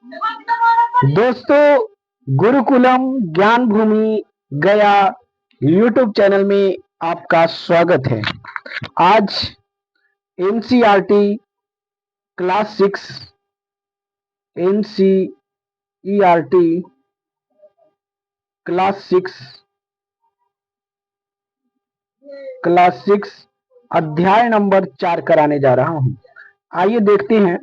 दोस्तों, गुरुकुलम ज्ञान भूमि गया यूट्यूब चैनल में आपका स्वागत है। आज एनसीईआरटी क्लास 6 एनसीईआरटी क्लास 6 अध्याय नंबर 4 कराने जा रहा हूं। आइए देखते हैं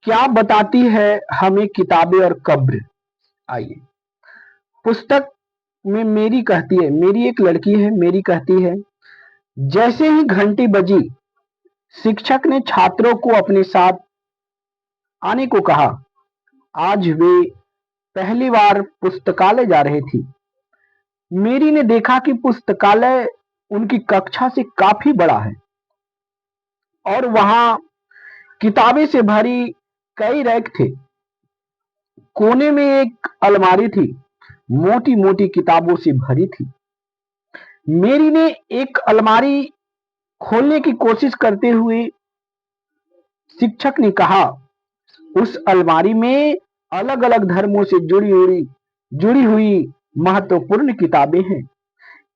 क्या बताती है हमें किताबें और कब्र। आइए, पुस्तक में मेरी कहती है, मेरी एक लड़की है, मेरी कहती है, जैसे ही घंटी बजी शिक्षक ने छात्रों को अपने साथ आने को कहा। आज वे पहली बार पुस्तकालय जा रहे थी। मेरी ने देखा कि पुस्तकालय उनकी कक्षा से काफी बड़ा है और वहां किताबें से भरी कई रैक थे। कोने में एक अलमारी थी, मोटी मोटी किताबों से भरी थी। मेरी ने एक अलमारी खोलने की कोशिश करते हुए शिक्षक ने कहा, उस अलमारी में अलग अलग धर्मों से जुड़ी हुई महत्वपूर्ण किताबें हैं।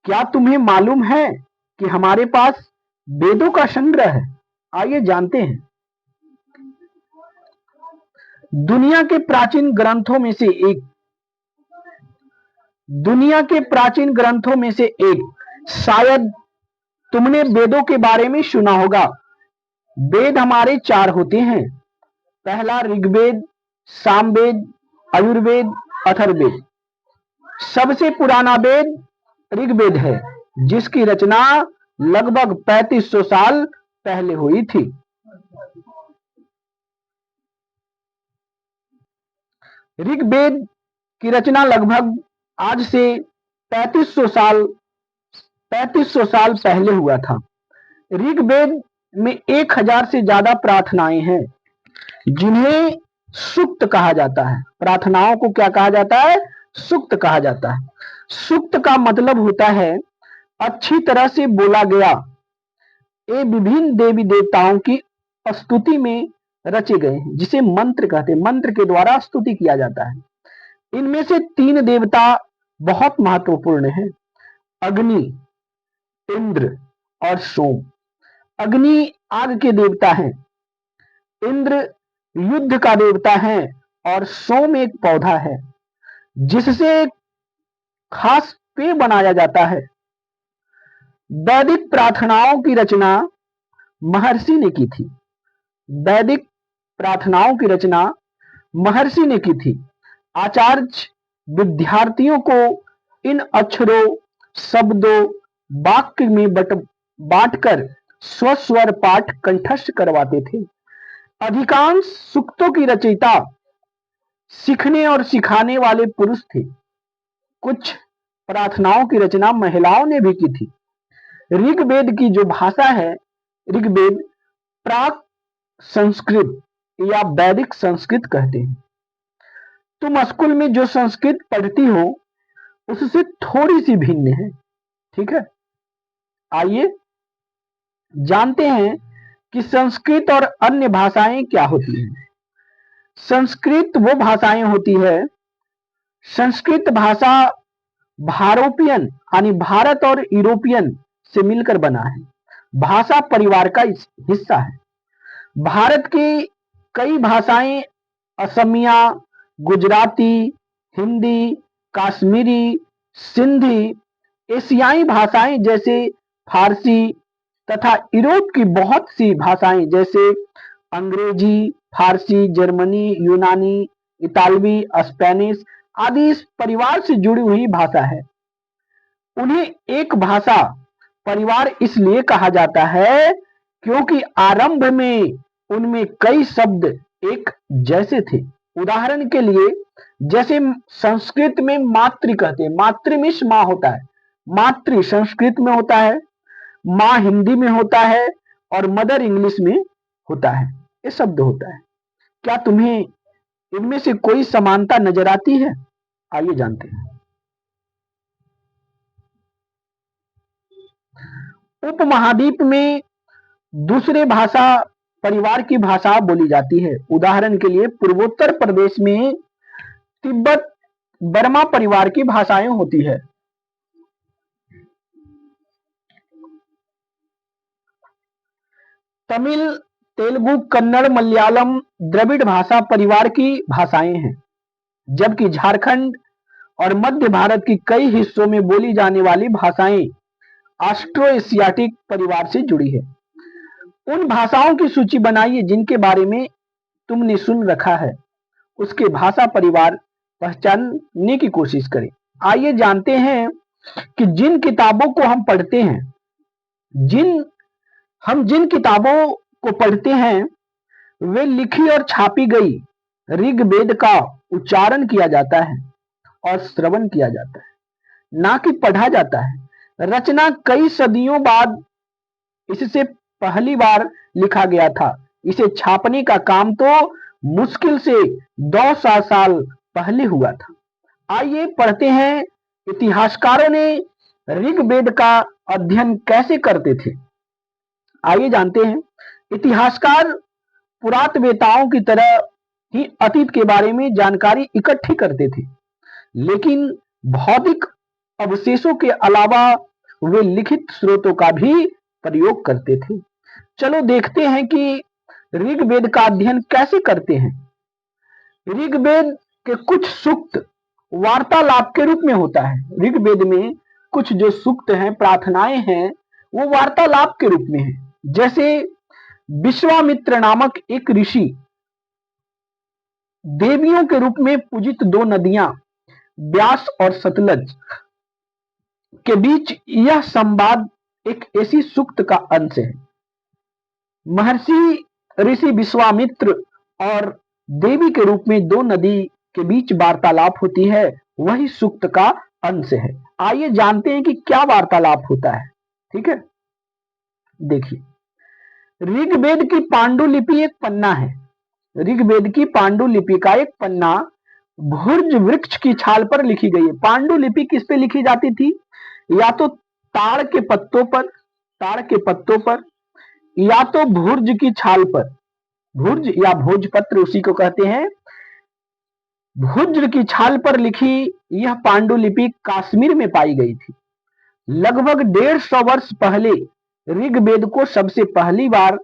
क्या तुम्हें मालूम है कि हमारे पास वेदों का संग्रह है? आइए जानते हैं। दुनिया के प्राचीन ग्रंथों में से एक दुनिया के प्राचीन ग्रंथों में से एक, शायद तुमने वेदों के बारे में सुना होगा। वेद हमारे 4 होते हैं। पहला ऋग्वेद, सामवेद, आयुर्वेद, अथर्ववेद। सबसे पुराना वेद ऋग्वेद है, जिसकी रचना लगभग 3500 साल पहले हुई थी। ऋग्वेद की रचना लगभग आज से 3500 साल 3500 साल पहले हुआ था। ऋग्वेद में 1000 से ज्यादा प्रार्थनाएं हैं, जिन्हें सूक्त कहा जाता है। प्रार्थनाओं को क्या कहा जाता है? सूक्त कहा जाता है। सूक्त का मतलब होता है अच्छी तरह से बोला गया। ये विभिन्न देवी देवताओं की स्तुति में रचे गए हैं, जिसे मंत्र कहते हैं। मंत्र के द्वारा स्तुति किया जाता है। इनमें से 3 देवता बहुत महत्वपूर्ण हैं, अग्नि, इंद्र और सोम। अग्नि आग के देवता हैं, इंद्र युद्ध का देवता है और सोम एक पौधा है जिससे खास पेय बनाया जाता है। वैदिक प्रार्थनाओं की रचना महर्षि ने की थी। वैदिक प्रार्थनाओं की रचना महर्षि ने की थी। आचार्य विद्यार्थियों को इन अक्षरों, शब्दों, वाक्य में बांटकर स्वस्वर पाठ कंठस्थ करवाते थे। अधिकांश सूक्तों की रचयिता सीखने और सिखाने वाले पुरुष थे। कुछ प्रार्थनाओं की रचना महिलाओं ने भी की थी। ऋग्वेद की जो भाषा है, ऋग्वेद प्राक संस्कृत या वैदिक संस्कृत कहते हैं। तुम स्कूल में जो संस्कृत पढ़ती हो उससे थोड़ी सी भिन्न है। ठीक है, आइए जानते हैं कि संस्कृत और अन्य भाषाएं क्या होती हैं। संस्कृत वो भाषाएं होती है, संस्कृत भाषा भारोपियन यानी भारत और यूरोपियन से मिलकर बना है। भाषा परिवार का हिस्सा है। भारत की कई भाषाएं असमिया, गुजराती, हिंदी, कश्मीरी, सिंधी, एशियाई भाषाएं जैसे फारसी तथा यूरोप की बहुत सी भाषाएं जैसे अंग्रेजी, फारसी, जर्मनी, यूनानी, इतालवी, स्पेनिश आदि इस परिवार से जुड़ी हुई भाषा है। उन्हें एक भाषा परिवार इसलिए कहा जाता है क्योंकि आरंभ में उनमें कई शब्द एक जैसे थे। उदाहरण के लिए, जैसे संस्कृत में मातृ कहते हैं, मातृ मीन्स माँ होता है। मातृ संस्कृत में होता है, माँ हिंदी में होता है और मदर इंग्लिश में होता है। ये शब्द होता है। क्या तुम्हें इनमें से कोई समानता नजर आती है? आइए जानते हैं। उपमहाद्वीप में दूसरे भाषा परिवार की भाषा बोली जाती है। उदाहरण के लिए पूर्वोत्तर प्रदेश में तिब्बत बर्मा परिवार की भाषाएं होती है। तमिल, तेलुगु, कन्नड़, मलयालम द्रविड़ भाषा परिवार की भाषाएं हैं, जबकि झारखंड और मध्य भारत की कई हिस्सों में बोली जाने वाली भाषाएं ऑस्ट्रो एशियाटिक परिवार से जुड़ी है। उन भाषाओं की सूची बनाइए जिनके बारे में तुमने सुन रखा है, उसके भाषा परिवार पहचानने की कोशिश करें। आइए जानते हैं कि जिन किताबों को हम पढ़ते हैं, जिन किताबों को पढ़ते हैं वे लिखी और छापी गई ऋग्वेद का उच्चारण किया जाता है और श्रवण किया जाता है, ना कि पढ़ा जाता है। रचना कई सदियों बाद इससे पहली बार लिखा गया था। इसे छापने का काम तो मुश्किल से 200 साल पहले हुआ था। आइए पढ़ते हैं इतिहासकारों ने ऋग्वेद का अध्ययन कैसे करते थे। आइए जानते हैं। इतिहासकार पुरातत्ववेताओं की तरह ही अतीत के बारे में जानकारी इकट्ठी करते थे, लेकिन भौतिक अवशेषों के अलावा वे लिखित स्रोतों का भी प्रयोग करते थे। चलो देखते हैं कि ऋग्वेद का अध्ययन कैसे करते हैं। ऋग्वेद के कुछ सूक्त वार्तालाप के रूप में होता है। ऋग्वेद में कुछ जो सूक्त हैं, प्रार्थनाएं हैं, वो वार्तालाप के रूप में है। जैसे विश्वामित्र नामक एक ऋषि देवियों के रूप में पूजित दो नदियां ब्यास और सतलज के बीच यह संवाद एक ऐसी सूक्त का अंश है। महर्षि ऋषि विश्वामित्र और देवी के रूप में दो नदी के बीच वार्तालाप होती है, वही सूक्त का अंश है। आइए जानते हैं कि क्या वार्तालाप होता है। ठीक है, देखिए ऋग्वेद की पांडुलिपि एक पन्ना है। ऋग्वेद की पांडुलिपि का एक पन्ना भुर्ज वृक्ष की छाल पर लिखी गई है। पांडुलिपि किस पे लिखी जाती थी? या तो ताड़ के पत्तों पर या तो भुर्ज की छाल पर। भुर्ज या भोजपत्र उसी को कहते हैं। भुर्ज की छाल पर लिखी यह पांडुलिपि कश्मीर में पाई गई थी। लगभग 150 वर्ष पहले ऋग्वेद को सबसे पहली बार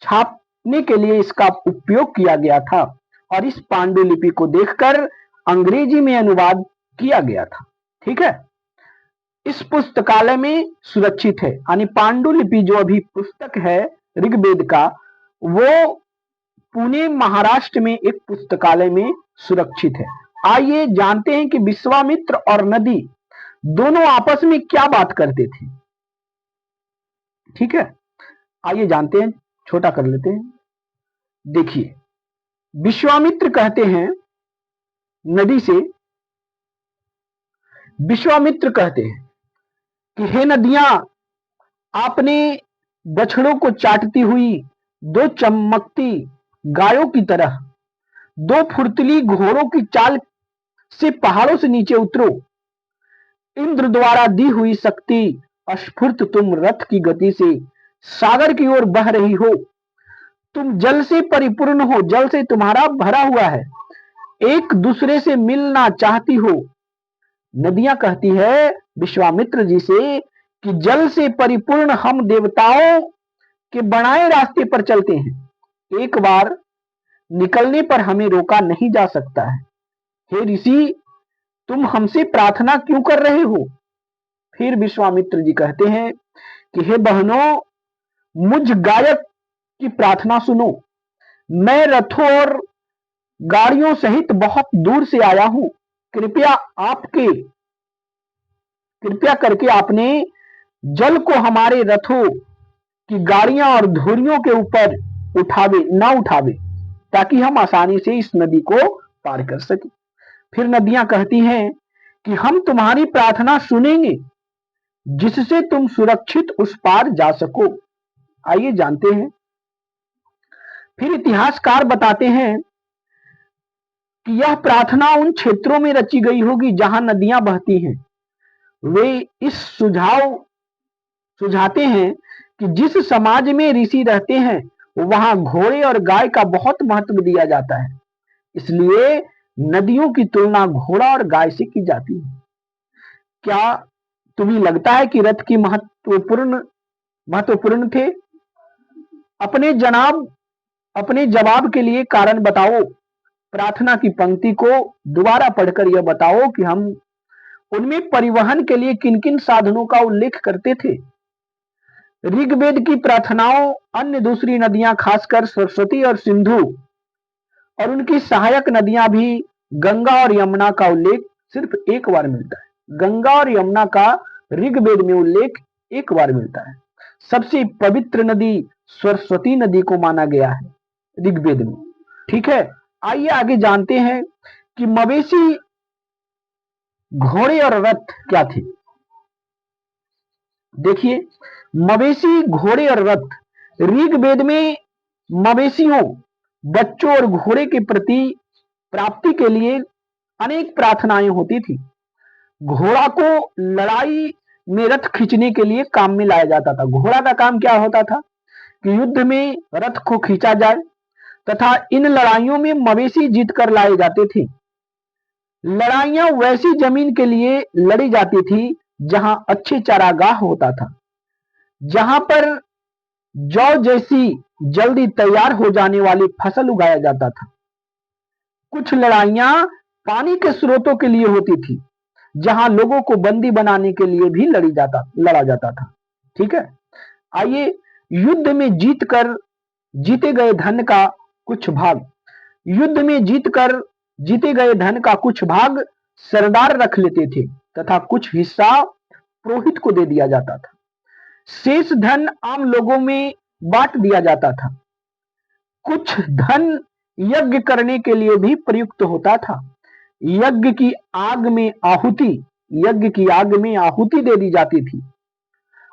छापने के लिए इसका उपयोग किया गया था और इस पांडुलिपि को देखकर अंग्रेजी में अनुवाद किया गया था। ठीक है, इस पुस्तकालय में सुरक्षित है। यानी पांडुलिपि जो अभी पुस्तक है ऋग्वेद का, वो पुणे महाराष्ट्र में एक पुस्तकालय में सुरक्षित है। आइए जानते हैं कि विश्वामित्र और नदी दोनों आपस में क्या बात करते थे। ठीक है, आइए जानते हैं, छोटा कर लेते हैं। देखिए विश्वामित्र कहते हैं नदी से, विश्वामित्र कहते हैं कि हे नदियां, आपने बछड़ों को चाटती हुई दो चमकती गायों की तरह दो फुर्तीली घोड़ों की चाल से पहाड़ों से नीचे उतरो। इंद्र द्वारा दी हुई शक्ति स्फूर्त तुम रथ की गति से सागर की ओर बह रही हो। तुम जल से परिपूर्ण हो, जल से तुम्हारा भरा हुआ है, एक दूसरे से मिलना चाहती हो। नदियां कहती है विश्वामित्र जी से कि जल से परिपूर्ण हम देवताओं के बनाए रास्ते पर चलते हैं, एक बार निकलने पर हमें रोका नहीं जा सकता है। हे ऋषि, तुम हमसे प्रार्थना क्यों कर रहे हो? फिर विश्वामित्र जी कहते हैं कि हे बहनों, मुझ गायक की प्रार्थना सुनो। मैं रथों और गाड़ियों सहित बहुत दूर से आया हूं। कृपया करके आपने जल को हमारे रथों की गाड़ियां और धुरियों के ऊपर उठावे, ताकि हम आसानी से इस नदी को पार कर सके। फिर नदियां कहती हैं कि हम तुम्हारी प्रार्थना सुनेंगे, जिससे तुम सुरक्षित उस पार जा सको। आइए जानते हैं। फिर इतिहासकार बताते हैं कि यह प्रार्थना उन क्षेत्रों में रची गई होगी जहां नदियां बहती हैं। वे इस सुझाते हैं कि जिस समाज में ऋषि रहते हैं वहां घोड़े और गाय का बहुत महत्व दिया जाता है, इसलिए नदियों की तुलना घोड़ा और गाय से की जाती है। क्या तुम्हें लगता है कि रथ की महत्वपूर्ण थे? अपने जनाब अपने जवाब के लिए कारण बताओ। प्रार्थना की पंक्ति को दोबारा पढ़कर यह बताओ कि हम उनमें परिवहन के लिए किन किन साधनों का उल्लेख करते थे। ऋग्वेद की प्रार्थनाओं अन्य दूसरी नदियां खासकर सरस्वती और सिंधु और उनकी सहायक नदियां भी गंगा और यमुना का उल्लेख सिर्फ एक बार मिलता है। गंगा और यमुना का ऋग्वेद में उल्लेख एक बार मिलता है। सबसे पवित्र नदी सरस्वती नदी को माना गया है ऋग्वेद में। ठीक है, आइए आगे जानते हैं कि मवेशी, घोड़े और रथ क्या थे। देखिए, मवेशी, घोड़े और रथ। ऋग्वेद में मवेशियों, बच्चों और घोड़े के प्रति प्राप्ति के लिए अनेक प्रार्थनाएं होती थी। घोड़ा को लड़ाई में रथ खींचने के लिए काम में लाया जाता था। घोड़ा का काम क्या होता था कि युद्ध में रथ को खींचा जाए तथा इन लड़ाइयों में मवेशी जीत कर लाए जाते थे। लड़ाइयां वैसी जमीन के लिए लड़ी जाती थी जहां अच्छे चारागाह होता था, जहां पर जौ जैसी जल्दी तैयार हो जाने वाली फसल उगाया जाता था। कुछ लड़ाइयां पानी के स्रोतों के लिए होती थी, जहां लोगों को बंदी बनाने के लिए भी लड़ा जाता था। ठीक है, आइए युद्ध में जीतकर जीते गए धन का कुछ भाग। युद्ध में जीतकर जीते गए धन का कुछ भाग सरदार रख लेते थे तथा कुछ हिस्सा पुरोहित को दे दिया जाता था। शेष धन आम लोगों में बांट दिया जाता था। कुछ धन यज्ञ करने के लिए भी प्रयुक्त होता था। यज्ञ की आग में आहुति दे दी जाती थी।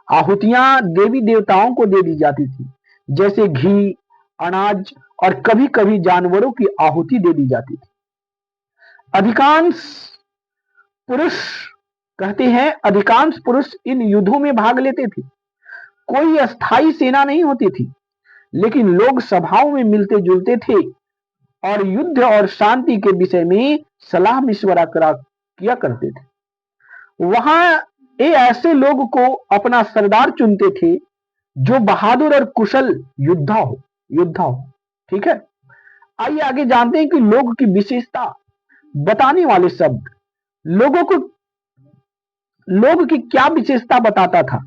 आहुतियां देवी देवताओं को दे दी जाती थी, जैसे घी, अनाज और कभी कभी जानवरों की आहुति दे दी जाती थी। अधिकांश पुरुष अधिकांश पुरुष इन युद्धों में भाग लेते थे। कोई अस्थाई सेना नहीं होती थी, लेकिन लोग सभाओं में मिलते जुलते थे और युद्ध और शांति के विषय में सलाह मशवरा किया करते थे। वहां ये ऐसे लोग को अपना सरदार चुनते थे जो बहादुर और कुशल योद्धा हो। ठीक है, आइए आगे जानते हैं कि लोग की विशेषता बताने वाले शब्द। लोग की क्या विशेषता बताता था।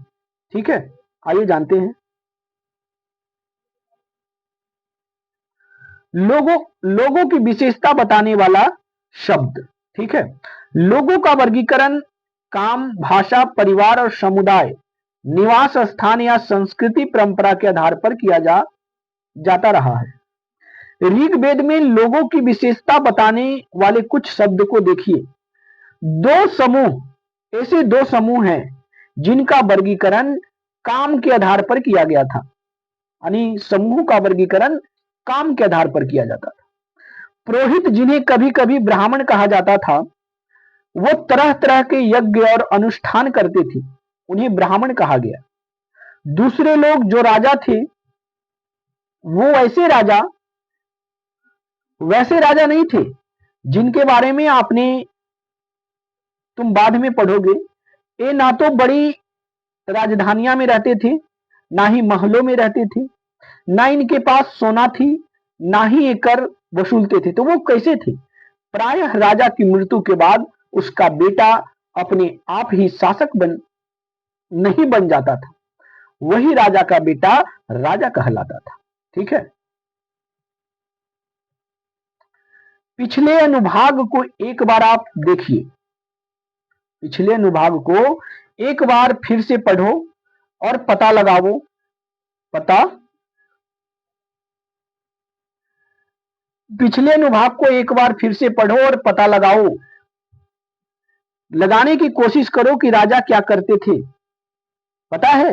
ठीक है, आइए जानते हैं। लोगों की विशेषता बताने वाला शब्द। ठीक है, लोगों का वर्गीकरण काम, भाषा, परिवार और समुदाय, निवास स्थान या संस्कृति परंपरा के आधार पर किया जाता रहा है। ऋग्वेद में लोगों की विशेषता बताने वाले कुछ शब्द को देखिए। ऐसे दो समूह हैं जिनका वर्गीकरण काम के आधार पर किया गया था, यानी समूह का वर्गीकरण काम के आधार पर किया जाता था। पुरोहित, जिन्हें कभी कभी ब्राह्मण कहा जाता था, वो तरह तरह के यज्ञ और अनुष्ठान करते थे, उन्हें ब्राह्मण कहा गया। दूसरे लोग जो राजा थे, वो वैसे राजा नहीं थे जिनके बारे में तुम बाद में पढ़ोगे। ये ना तो बड़ी राजधानियां में रहते थे, ना ही महलों में रहते थे, ना इनके पास सोना थी, ना ही ये कर वसूलते थे। तो वो कैसे थे? प्रायः राजा की मृत्यु के बाद उसका बेटा अपने आप ही शासक नहीं बन जाता था, वही राजा का बेटा राजा कहलाता था। ठीक है, पिछले अनुभाग को एक बार आप देखिए। पिछले अनुभाग को एक बार फिर से पढ़ो और पता लगाओ। पिछले अनुभाग को एक बार फिर से पढ़ो और पता लगाने की कोशिश करो कि राजा क्या करते थे। पता है,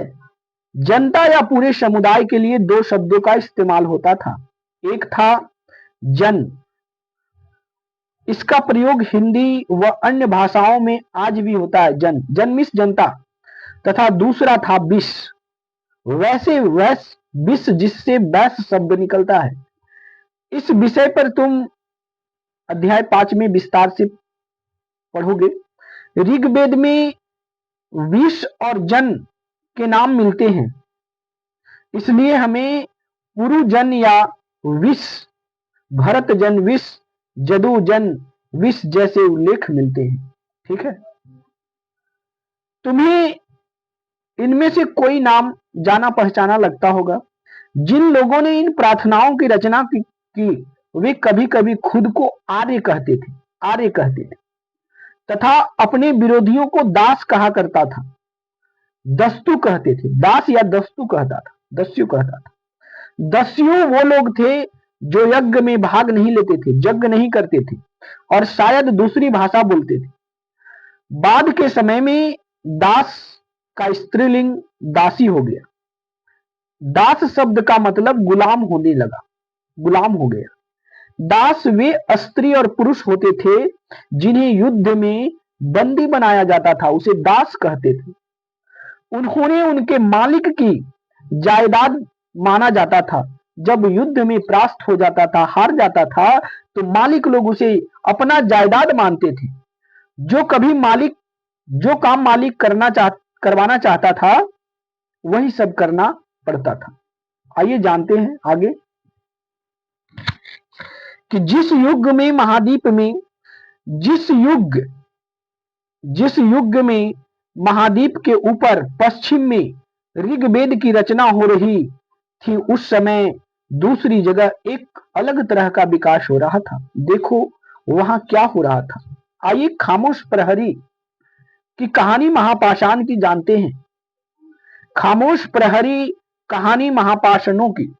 जनता या पूरे समुदाय के लिए दो शब्दों का इस्तेमाल होता था। एक था जन, इसका प्रयोग हिंदी व अन्य भाषाओं में आज भी होता है। जन मीन्स जनता। तथा दूसरा था विश्व। विष जिससे वैस शब्द निकलता है। इस विषय पर तुम अध्याय 5 में विस्तार से पढ़ोगे। ऋग्वेद में विष और जन के नाम मिलते हैं, इसलिए हमें पुरुजन या विष, भरत जन विष, जदु जन विष जैसे उल्लेख मिलते हैं। ठीक है, तुम्हें इनमें से कोई नाम जाना पहचाना लगता होगा। जिन लोगों ने इन प्रार्थनाओं की रचना की वे कभी कभी खुद को आर्य कहते थे तथा अपने विरोधियों को दास कहा करता था, दस्तु कहते थे। दास या दस्तु कहता था, दस्यु कहता था। दस्यु वो लोग थे जो यज्ञ में भाग नहीं लेते थे, यज्ञ नहीं करते थे और शायद दूसरी भाषा बोलते थे। बाद के समय में दास का स्त्रीलिंग दासी हो गया। दास शब्द का मतलब गुलाम होने लगा, गुलाम हो गया। दास वे स्त्री और पुरुष होते थे जिन्हें युद्ध में बंदी बनाया जाता था, उसे दास कहते थे। उन्होंने उनके मालिक की जायदाद माना जाता था। जब युद्ध में परास्त हो जाता था, हार जाता था, तो मालिक लोग उसे अपना जायदाद मानते थे। जो काम मालिक करवाना चाहता था वही सब करना पड़ता था। आइए जानते हैं आगे कि जिस युग में महाद्वीप के ऊपर पश्चिम में ऋग्वेद की रचना हो रही थी, उस समय दूसरी जगह एक अलग तरह का विकास हो रहा था। देखो वहां क्या हो रहा था। आइए खामोश प्रहरी की कहानी महापाषाण की जानते हैं। खामोश प्रहरी कहानी महापाषाणों की।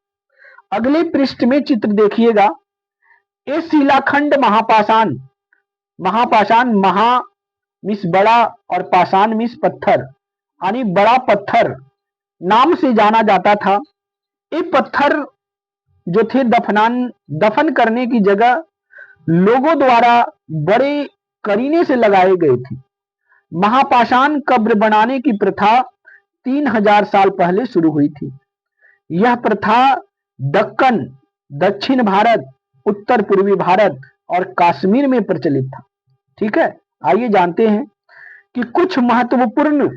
अगले पृष्ठ में चित्र देखिएगा। ये शिलाखंड महापाषाण, महा मिस बड़ा और पाषाण मिस पत्थर, यानी बड़ा पत्थर नाम से जाना जाता था। ये पत्थर जो थे दफन करने की जगह लोगों द्वारा बड़े करीने से लगाए गए थे। महापाषाण कब्र बनाने की प्रथा 3000 साल पहले शुरू हुई थी। यह प्रथा दक्कन, दक्षिण भारत, उत्तर पूर्वी भारत और कश्मीर में प्रचलित था। ठीक है, आइए जानते हैं कि कुछ महत्वपूर्ण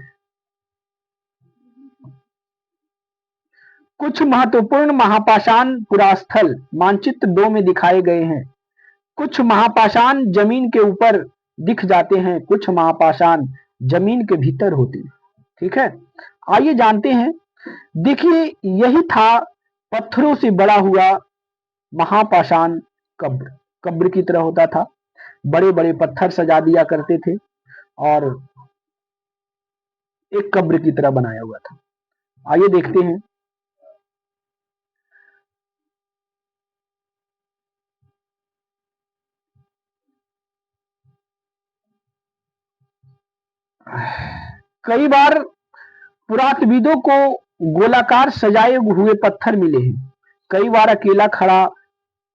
महापाषाण पुरास्थल मानचित्र 2 में दिखाए गए हैं। कुछ महापाषाण जमीन के ऊपर दिख जाते हैं, कुछ महापाषाण जमीन के भीतर होते हैं। ठीक है, आइए जानते हैं। देखिए यही था पत्थरों से बड़ा हुआ महापाषाण कब्र की तरह होता था। बड़े बड़े पत्थर सजा दिया करते थे और एक कब्र की तरह बनाया हुआ था। आइए देखते हैं। कई बार पुरातत्वविदों को गोलाकार सजाए हुए पत्थर मिले हैं, कई बार अकेला खड़ा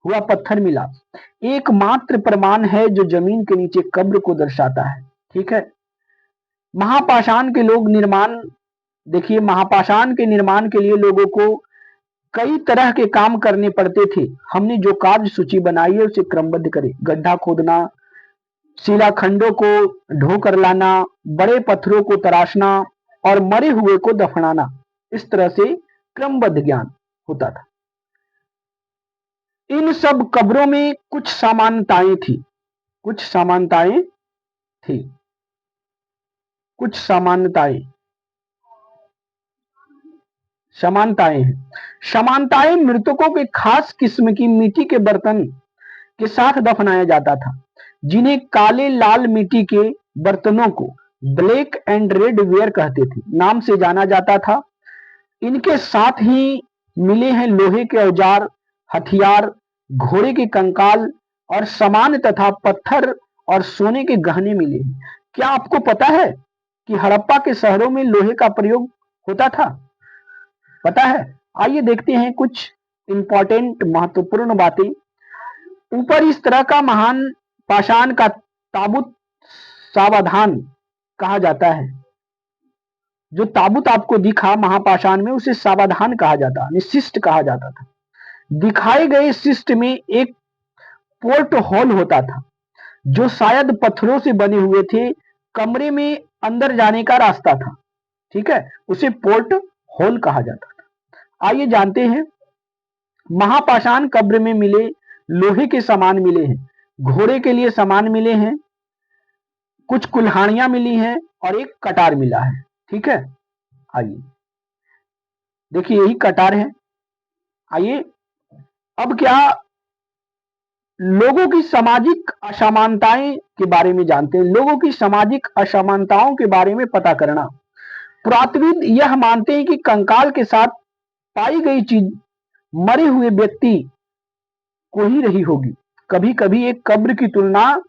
हुआ पत्थर मिला। एकमात्र प्रमाण है जो जमीन के नीचे कब्र को दर्शाता है। ठीक है, महापाषाण के लोग निर्माण, देखिए महापाषाण के निर्माण के लिए लोगों को कई तरह के काम करने पड़ते थे। हमने जो कार्य सूची बनाई है उसे क्रमबद्ध करें। गड्ढा खोदना, शिलाखंडों को ढोकर लाना, बड़े पत्थरों को तराशना और मरे हुए को दफनाना, इस तरह से क्रमबद्ध ज्ञान होता था। इन सब कब्रों में कुछ समानताएं थी, कुछ समानताएं हैं। समानताएं मृतकों के खास किस्म की मिट्टी के बर्तन के साथ दफनाया जाता था, जिन्हें काले लाल मिट्टी के बर्तनों को ब्लैक एंड रेड वेयर कहते थे नाम से जाना जाता था। इनके साथ ही मिले हैं लोहे के औजार, हथियार, घोड़े के कंकाल और सामान तथा पत्थर और सोने के गहने मिले हैं। क्या आपको पता है कि हड़प्पा के शहरों में लोहे का प्रयोग होता था? पता है? आइए देखते हैं कुछ इंपॉर्टेंट महत्वपूर्ण बातें। ऊपर इस तरह का महान पाषाण का ताबूत सावधान कहा जाता है। जो ताबूत आपको दिखा महापाषाण में, उसे सावधान कहा जाता, शिष्ट कहा जाता था। दिखाए गए शिष्ट में एक पोर्ट हॉल होता था, जो शायद पत्थरों से बने हुए थे। कमरे में अंदर जाने का रास्ता था, ठीक है, उसे पोर्ट हॉल कहा जाता था। आइए जानते हैं, महापाषाण कब्र में मिले लोहे के सामान मिले हैं, घोड़े के लिए सामान मिले हैं, कुछ कुल्हाड़ियां मिली हैं और एक कटार मिला है, ठीक है। आइए देखिए, यही कटार है। आइए अब क्या लोगों की सामाजिक असमानताएं के बारे में जानते हैं। लोगों की सामाजिक असमानताओं के बारे में पता करना। पुरातत्वविद यह मानते हैं कि कंकाल के साथ पाई गई चीज मरे हुए व्यक्ति को ही रही होगी। कभी कभी एक कब्र की तुलना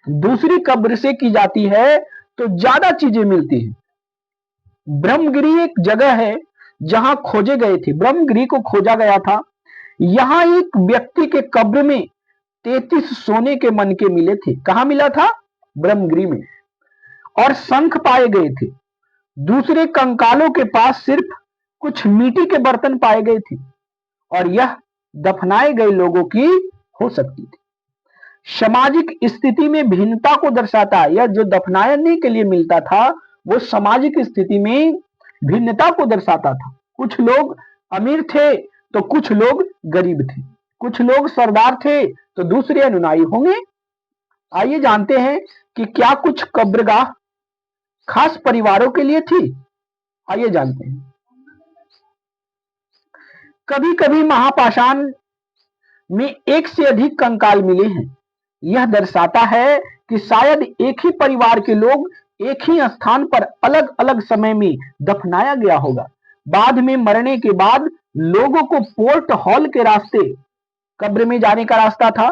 दूसरी कब्र से की जाती है तो ज्यादा चीजें मिलती हैं। ब्रह्मगिरी एक जगह है जहां खोजे गए थे, ब्रह्मगिरी को खोजा गया था। यहां एक व्यक्ति के कब्र में 33 सोने के मनके मिले थे। कहां मिला था? ब्रह्मगिरी में। और शंख पाए गए थे। दूसरे कंकालों के पास सिर्फ कुछ मिट्टी के बर्तन पाए गए थे और यह दफनाए गए लोगों की हो सकती थी। सामाजिक स्थिति में भिन्नता को दर्शाता है। यह जो दफनाने के लिए मिलता था वो सामाजिक स्थिति में भिन्नता को दर्शाता था। कुछ लोग अमीर थे तो कुछ लोग गरीब थे, कुछ लोग सरदार थे तो दूसरे अनुयायी होंगे। आइए जानते हैं कि क्या कुछ कब्रगाह खास परिवारों के लिए थी। आइए जानते हैं। कभी कभी महापाषाण में एक से अधिक कंकाल मिले हैं। यह दर्शाता है कि शायद एक ही परिवार के लोग एक ही स्थान पर अलग अलग समय में दफनाया गया होगा। बाद में मरने के बाद लोगों को पोर्ट हॉल के रास्ते, कब्र में जाने का रास्ता था,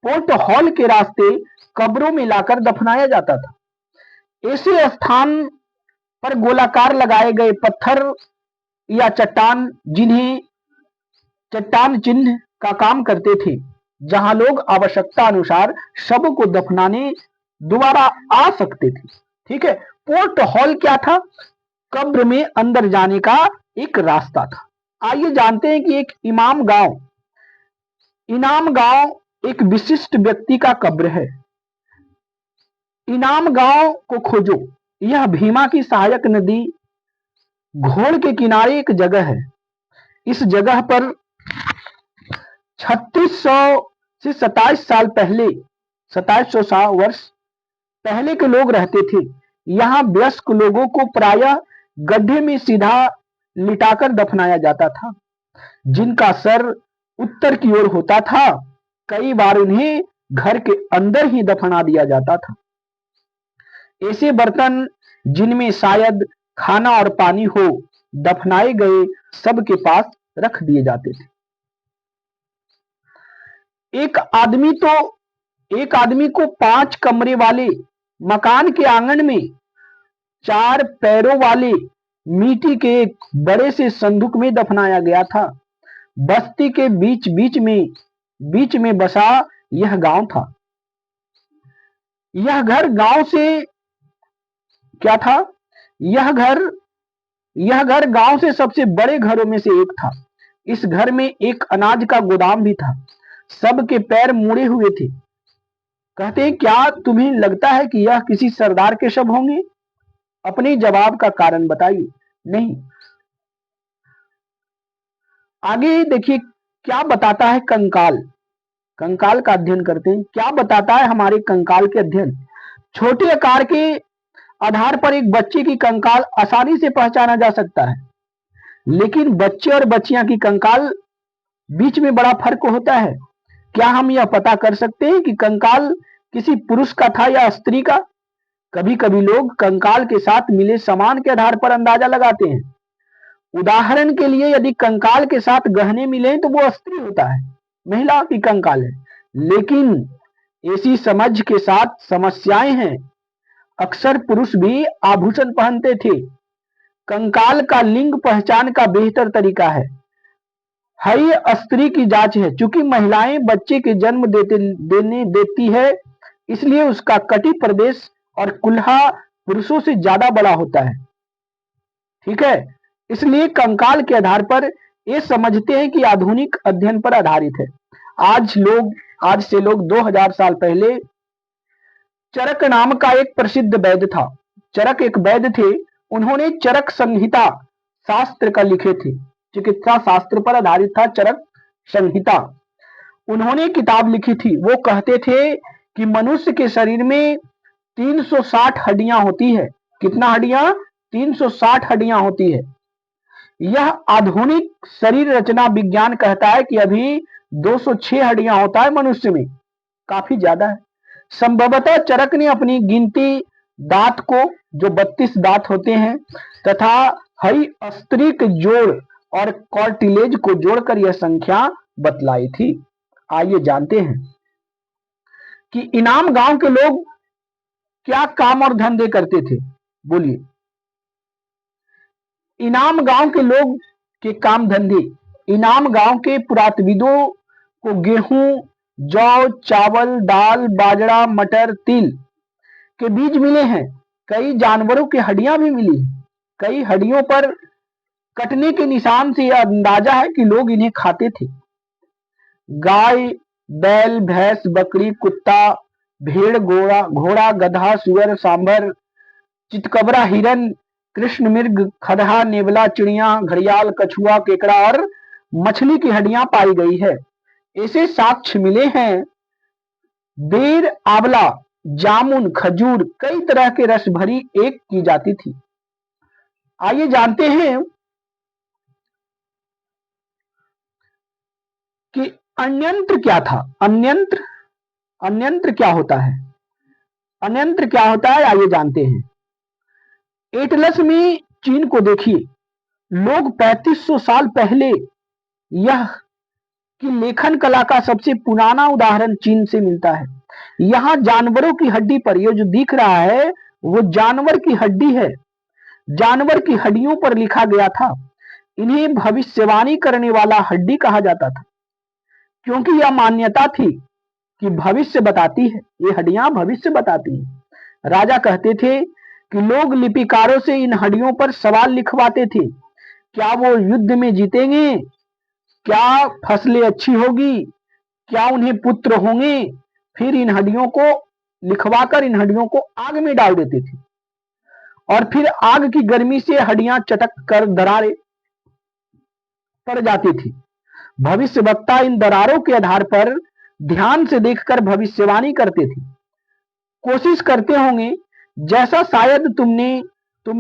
पोर्ट हॉल के रास्ते कब्रों में लाकर दफनाया जाता था। ऐसे स्थान पर गोलाकार लगाए गए पत्थर या चट्टान, जिन्हें चट्टान चिन्ह का काम करते थे, जहां लोग आवश्यकता अनुसार शव को दफनाने दोबारा आ सकते थे, ठीक है। पोर्ट हॉल क्या था? कब्र में अंदर जाने का एक रास्ता था। आइए जानते हैं कि एक इमाम गांव एक विशिष्ट व्यक्ति का कब्र है। इनाम गांव को खोजो। यह भीमा की सहायक नदी घोड़ के किनारे एक जगह है। इस जगह पर 3600 से 27 साल पहले, 2700 वर्ष पहले के लोग रहते थे। यहाँ वयस्क लोगों को प्रायः गड्ढे में सीधा लिटाकर दफनाया जाता था, जिनका सर उत्तर की ओर होता था। कई बार उन्हें घर के अंदर ही दफना दिया जाता था। ऐसे बर्तन जिनमें शायद खाना और पानी हो, दफनाए गए सबके पास रख दिए जाते थे। एक आदमी को 5 कमरे वाले मकान के आंगन में 4 पैरों वाले मिट्टी के एक बड़े से संदूक में दफनाया गया था। बस्ती के बीच में बसा यह गांव था। यह घर गांव से क्या था? यह घर गांव से सबसे बड़े घरों में से एक था। इस घर में एक अनाज का गोदाम भी था। सबके पैर मुड़े हुए थे। कहते हैं, क्या तुम्हें लगता है कि यह किसी सरदार के शव होंगे? अपने जवाब का कारण बताइए। नहीं। आगे देखिए, क्या बताता है कंकाल का अध्ययन करते हैं। क्या बताता है हमारे कंकाल के अध्ययन? छोटे आकार के आधार पर एक बच्चे की कंकाल आसानी से पहचाना जा सकता है, लेकिन बच्चे और बच्चियां की कंकाल बीच में बड़ा फर्क होता है। क्या हम यह पता कर सकते हैं कि कंकाल किसी पुरुष का था या स्त्री का? कभी कभी लोग कंकाल के साथ मिले सामान के आधार पर अंदाजा लगाते हैं। उदाहरण के लिए, यदि कंकाल के साथ गहने मिले तो वो स्त्री होता है, महिला की कंकाल है। लेकिन ऐसी समझ के साथ समस्याएं हैं। अक्सर पुरुष भी आभूषण पहनते थे। कंकाल का लिंग पहचान का बेहतर तरीका है स्त्री की जांच है। चूंकि महिलाएं बच्चे के जन्म देती है, इसलिए उसका कटी प्रदेश और कुल्हा पुरुषों से ज्यादा बड़ा होता है। ठीक है। इसलिए कंकाल के आधार पर ये समझते हैं कि आधुनिक अध्ययन पर आधारित है। आज से लोग 2000 साल पहले चरक नाम का एक प्रसिद्ध वैद्य था। चरक एक वैद्य थे। उन्होंने चरक संहिता शास्त्र का लिखे थे। चिकित्सा शास्त्र पर आधारित था चरक संहिता। उन्होंने किताब लिखी थी। वो कहते थे कि मनुष्य के शरीर में 360 हड्डियां होती है। कितना हड्डियां? 360 हड्डियां होती है। यह आधुनिक शरीर रचना विज्ञान कहता है कि अभी 206 हड्डियां होता है मनुष्य में, काफी ज्यादा है। संभवतः चरक ने अपनी गिनती दांत को, जो 32 दांत होते हैं, तथा हई अस्त्रिक जोड़ और कॉर्टिलेज को जोड़कर यह संख्या बतलाई थी। आइए जानते हैं कि इनाम गांव के लोग क्या काम और धंधे करते थे। बोलिए, इनाम गांव के लोग के काम धंधे। इनाम गांव के पुरातत्वविदों को गेहूं, जौ, चावल, दाल, बाजरा, मटर, तिल के बीज मिले हैं। कई जानवरों की हड्डियां भी मिली। कई हड्डियों पर कटने के निशान से यह अंदाजा है कि लोग इन्हें खाते थे। गाय, बैल, भैंस, बकरी, कुत्ता, भेड़, घोड़ा, गधा, सुअर, सांभर, चितकबरा, हिरन, कृष्ण मृग, खदहा, नेवला, चिड़िया, घड़ियाल, कछुआ, केकड़ा और मछली की हड्डियां पाई गई है। ऐसे साक्ष्य मिले हैं। बेर, आंवला, जामुन, खजूर, कई तरह के रस भरी एक की जाती थी। आइए जानते हैं कि अन्यंत्र क्या था। अन्यंत्र क्या होता है? अन्यंत्र क्या होता है, आइए जानते हैं। एटलस में चीन को देखिए। लोग 3500 साल पहले, यह कि लेखन कला का सबसे पुराना उदाहरण चीन से मिलता है। यहां जानवरों की हड्डी पर, यह जो दिख रहा है वो जानवर की हड्डी है। जानवर की हड्डियों पर लिखा गया था। इन्हें भविष्यवाणी करने वाला हड्डी कहा जाता था, क्योंकि यह मान्यता थी कि भविष्य बताती है। ये हड्डियां भविष्य बताती हैं। राजा कहते थे कि लोग लिपिकारों से इन हड्डियों पर सवाल लिखवाते थे। क्या वो युद्ध में जीतेंगे? क्या फसलें अच्छी होगी? क्या उन्हें पुत्र होंगे? फिर इन हड्डियों को लिखवाकर इन हड्डियों को आग में डाल देते थे और फिर आग की गर्मी से हड्डियां चटक कर दरारें पड़ जाती थी। भविष्यवक्ता इन दरारों के आधार पर ध्यान से देखकर भविष्यवाणी करते थे। कोशिश करते होंगे, जैसा शायद तुम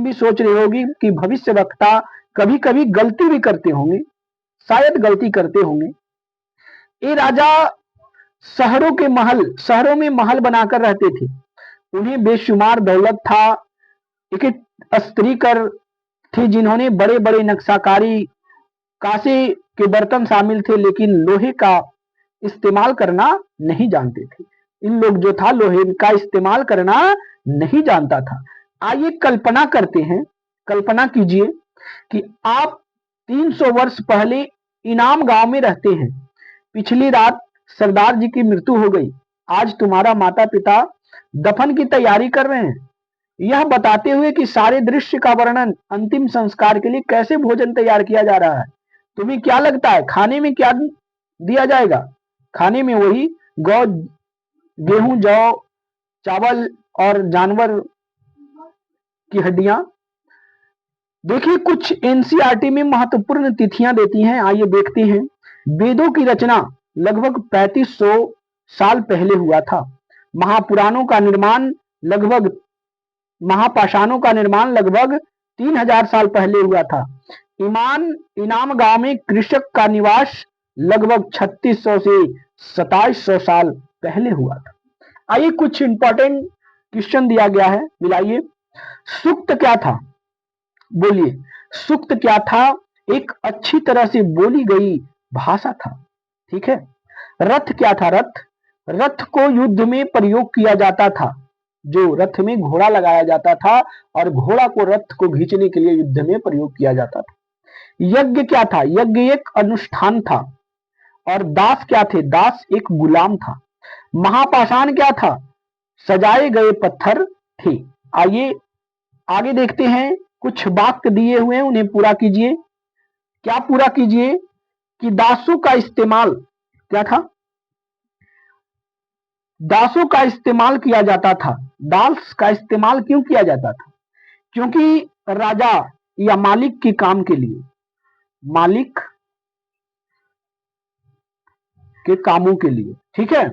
भी सोच रहे होगी कि भविष्यवक्ता कभी कभी गलती भी करते होंगे, शायद गलती करते होंगे। ये राजा शहरों में महल बनाकर रहते थे। उन्हें बेशुमार दौलत था। एक स्त्रीकर थी जिन्होंने बड़े बड़े नक्शाकारी, कांसे के बर्तन शामिल थे, लेकिन लोहे का इस्तेमाल करना नहीं जानते थे। इन लोग जो था लोहे का इस्तेमाल करना नहीं जानता था। आइए कल्पना करते हैं, कल्पना कीजिए कि आप 300 वर्ष पहले इनाम गांव में रहते हैं। पिछली रात सरदार जी की मृत्यु हो गई। आज तुम्हारा माता पिता दफन की तैयारी कर रहे हैं, यह बताते हुए कि सारे दृश्य का वर्णन, अंतिम संस्कार के लिए कैसे भोजन तैयार किया जा रहा है। तुम्हें क्या लगता है खाने में क्या दिया जाएगा? खाने में वही गेहूं, जौ, चावल और जानवर की हड्डियां। देखिए, कुछ एनसीईआरटी में महत्वपूर्ण तिथियां देती हैं। आइए देखते हैं। वेदों की रचना लगभग 3500 साल पहले हुआ था। महापाषाणों का निर्माण लगभग 3000 साल पहले हुआ था। इनाम गांव में कृषक का निवास लगभग 3600 से 2700 साल पहले हुआ था। आइए कुछ इंपॉर्टेंट क्वेश्चन दिया गया है, मिलाइए। सूक्त क्या था? बोलिए, सूक्त क्या था? एक अच्छी तरह से बोली गई भाषा था। ठीक है। रथ क्या था? रथ को युद्ध में प्रयोग किया जाता था। जो रथ में घोड़ा लगाया जाता था और घोड़ा को रथ को खींचने के लिए युद्ध में प्रयोग किया जाता था। यज्ञ क्या था? यज्ञ एक अनुष्ठान था। और दास क्या थे? दास एक गुलाम था। महापाषाण क्या था? सजाए गए पत्थर थे। आइए आगे देखते हैं कुछ वाक्य दिए हुए हैं, उन्हें पूरा कीजिए। क्या पूरा कीजिए कि दासों का इस्तेमाल, क्या था, दासों का इस्तेमाल किया जाता था। दास का इस्तेमाल क्यों किया जाता था? क्योंकि राजा या मालिक के काम के लिए, मालिक के कामों के लिए, ठीक है।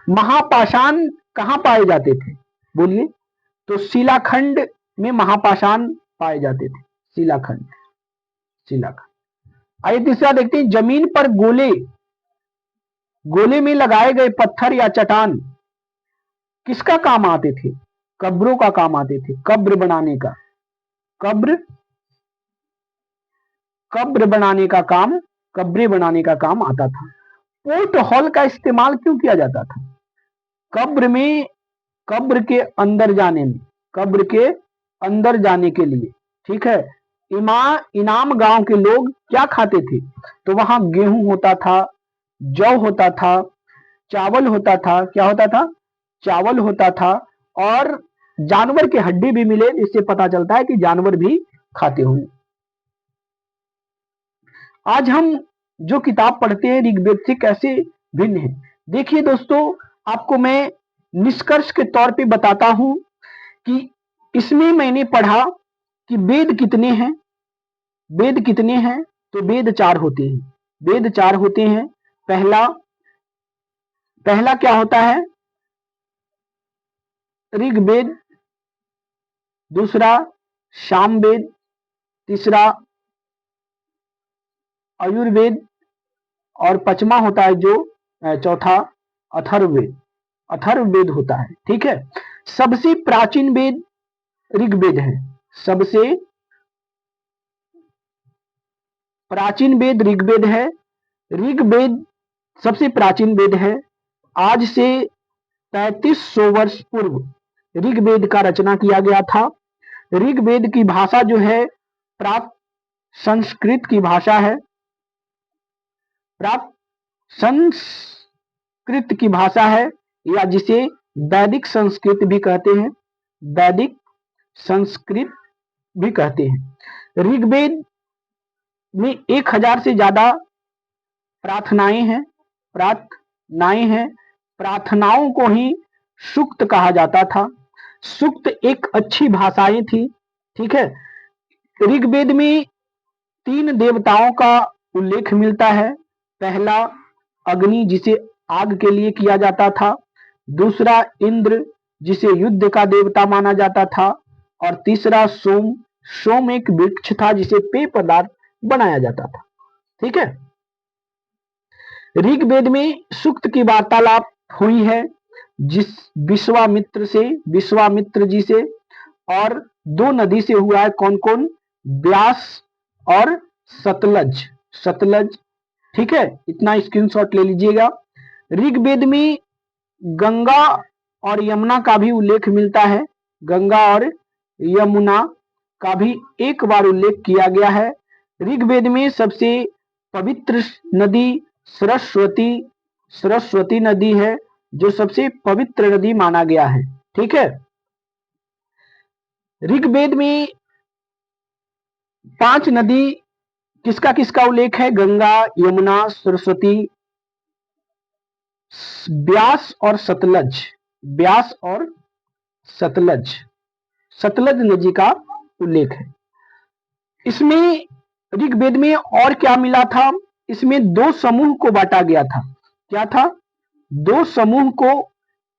महापाषाण कहां पाए जाते थे? बोलिए। तो शिलाखंड में महापाषाण पाए जाते थे। शिलाखंड, शिलाखंड। आइए तीसरा देखते हैं, जमीन पर गोले, गोले में लगाए गए पत्थर या चट्टान किसका काम आते थे? कब्रों का काम आते थे, कब्र बनाने का, कब्र, कब्र बनाने का काम, कब्रें बनाने का काम आता था। पोर्ट हॉल का इस्तेमाल क्यों किया जाता था? कब्र में, कब्र के अंदर जाने में, कब्र के अंदर जाने के लिए, ठीक है। इनाम गांव के लोग क्या खाते थे? तो वहां गेहूं होता था, जौ होता था, चावल होता था, क्या होता था? चावल होता था, और जानवर के हड्डी भी मिले, इससे पता चलता है कि जानवर भी खाते होंगे। आज हम जो किताब पढ़ते हैं ऋग्वेद से कैसे भिन्न है? देखिए दोस्तों, आपको मैं निष्कर्ष के तौर पे बताता हूं कि इसमें मैंने पढ़ा कि वेद कितने हैं। वेद कितने हैं? तो वेद 4 होते हैं। वेद 4 होते हैं। पहला, पहला क्या होता है? ऋग्वेद, दूसरा सामवेद, तीसरा आयुर्वेद, और पांचवा होता है जो चौथा अथर्ववेद, अथर्ववेद होता है, ठीक है। सबसे प्राचीन वेद ऋग्वेद है। सबसे प्राचीन वेद ऋग्वेद है। ऋग्वेद सबसे प्राचीन वेद है। आज से 3500 वर्ष पूर्व ऋग्वेद का रचना किया गया था। ऋग्वेद की भाषा जो है प्राप्त संस्कृत की भाषा है, प्राप्त संस्कृत की भाषा है, या जिसे वैदिक संस्कृत भी कहते हैं, वैदिक संस्कृत भी कहते हैं। ऋग्वेद में 1000 से ज्यादा प्रार्थनाएं हैं, प्रार्थनाएं हैं। प्रार्थनाओं को ही सूक्त कहा जाता था। सूक्त एक अच्छी भाषाएं थी, ठीक है। ऋग्वेद में 3 देवताओं का उल्लेख मिलता है। पहला अग्नि, जिसे आग के लिए किया जाता था। दूसरा इंद्र, जिसे युद्ध का देवता माना जाता था। और तीसरा सोम, सोम एक वृक्ष था जिसे पेय पदार्थ बनाया जाता था, ठीक है। ऋग्वेद में सूक्त की वार्तालाप हुई है जिस विश्वामित्र से, विश्वामित्र जी से, और 2 नदी से हुआ है। कौन कौन? व्यास और सतलज, सतलज, ठीक है। इतना स्क्रीनशॉट ले लीजिएगा। ऋग्वेद में गंगा और यमुना का भी उल्लेख मिलता है। गंगा और यमुना का भी एक बार उल्लेख किया गया है। ऋग्वेद में सबसे पवित्र नदी सरस्वती, सरस्वती नदी है, जो सबसे पवित्र नदी माना गया है, ठीक है। ऋग्वेद में 5 नदी किसका किसका उल्लेख है? गंगा, यमुना, सरस्वती, ब्यास और सतलज, ब्यास और सतलज, सतलज नदी का उल्लेख है। इसमें ऋग्वेद में और क्या मिला था? इसमें 2 समूह को बांटा गया था। क्या था? 2 समूह को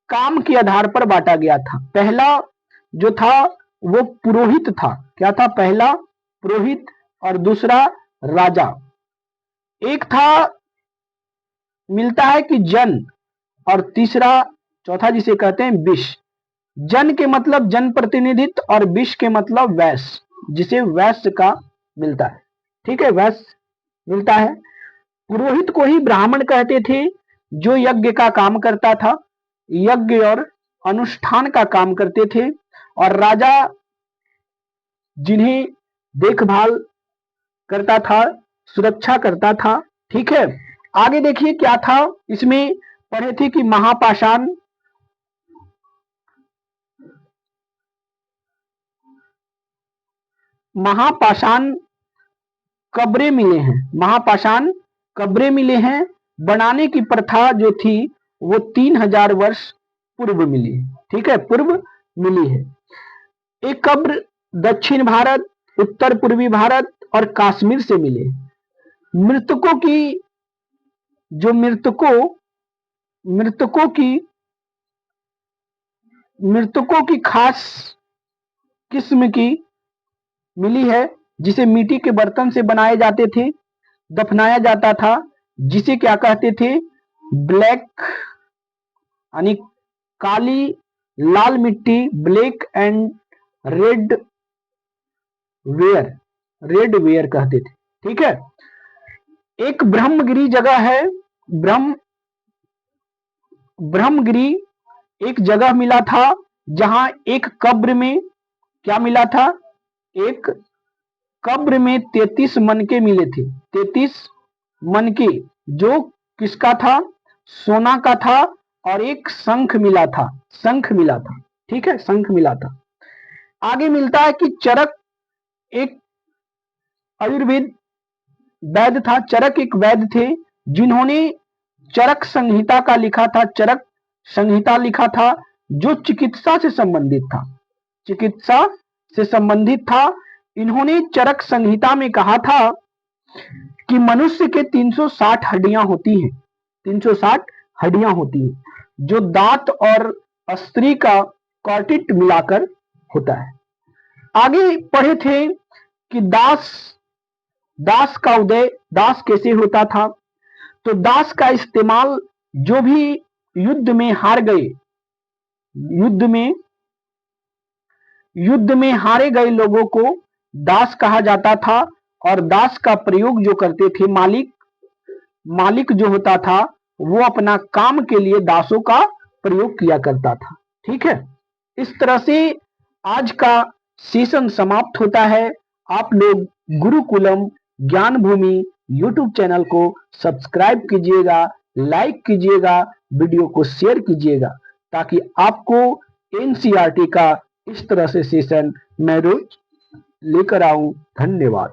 काम के आधार पर बांटा गया था। पहला जो था वो पुरोहित था। क्या था? पहला पुरोहित, और दूसरा राजा। एक था, मिलता है कि जन, और तीसरा, चौथा जिसे कहते हैं विष। जन के मतलब जन प्रतिनिधित्व, और विष के मतलब वैश्य, जिसे वैश्य का मिलता है, ठीक है, वैश्य मिलता है। पुरोहित को ही ब्राह्मण कहते थे, जो यज्ञ का काम करता था, यज्ञ और अनुष्ठान का काम करते थे। और राजा जिन्हें देखभाल करता था, सुरक्षा करता था, ठीक है। आगे देखिए क्या था, इसमें पढ़े थे कि महापाषाण, महापाषाण कब्रें मिले हैं, महापाषाण कब्रें मिले हैं। बनाने की प्रथा जो थी वो 3000 वर्ष पूर्व मिली है, ठीक है, पूर्व मिली है। एक कब्र दक्षिण भारत, उत्तर पूर्वी भारत और कश्मीर से मिले। मृतकों की जो मृतकों की खास किस्म की मिली है, जिसे मिट्टी के बर्तन से बनाए जाते थे, दफनाया जाता था, जिसे क्या कहते थे, ब्लैक यानी काली लाल मिट्टी, black and red red ware कहते थे, ठीक है। एक ब्रह्मगिरी जगह है, ब्रह्मगिरी एक जगह मिला था जहां एक कब्र में क्या मिला था, एक कब्र में 33 मनके मिले थे, 33 मनके, जो किसका था, सोना का था। और एक शंख मिला था, ठीक है, शंख मिला था। आगे मिलता है कि चरक एक आयुर्वेद वैद्य था, चरक एक वैद्य थे जिन्होंने चरक संहिता लिखा था, जो चिकित्सा से संबंधित था। इन्होंने चरक संहिता में कहा था कि मनुष्य के 360 हड्डियां होती हैं, 360 हड्डियां होती हैं, जो दांत और अस्त्री का कार्टिट मिलाकर होता है। आगे पढ़े थे कि दास का उदय, दास कैसे होता था। तो दास का इस्तेमाल जो भी युद्ध में हारे गए लोगों को दास कहा जाता था। और दास का प्रयोग जो करते थे मालिक जो होता था, वो अपना काम के लिए दासों का प्रयोग किया करता था, ठीक है। इस तरह से आज का सेशन समाप्त होता है। आप लोग गुरुकुलम ज्ञान भूमि यूट्यूब चैनल को सब्सक्राइब कीजिएगा, लाइक कीजिएगा, वीडियो को शेयर कीजिएगा, ताकि आपको एनसीईआरटी का इस तरह से सेशन मैं रोज लेकर आऊं। धन्यवाद।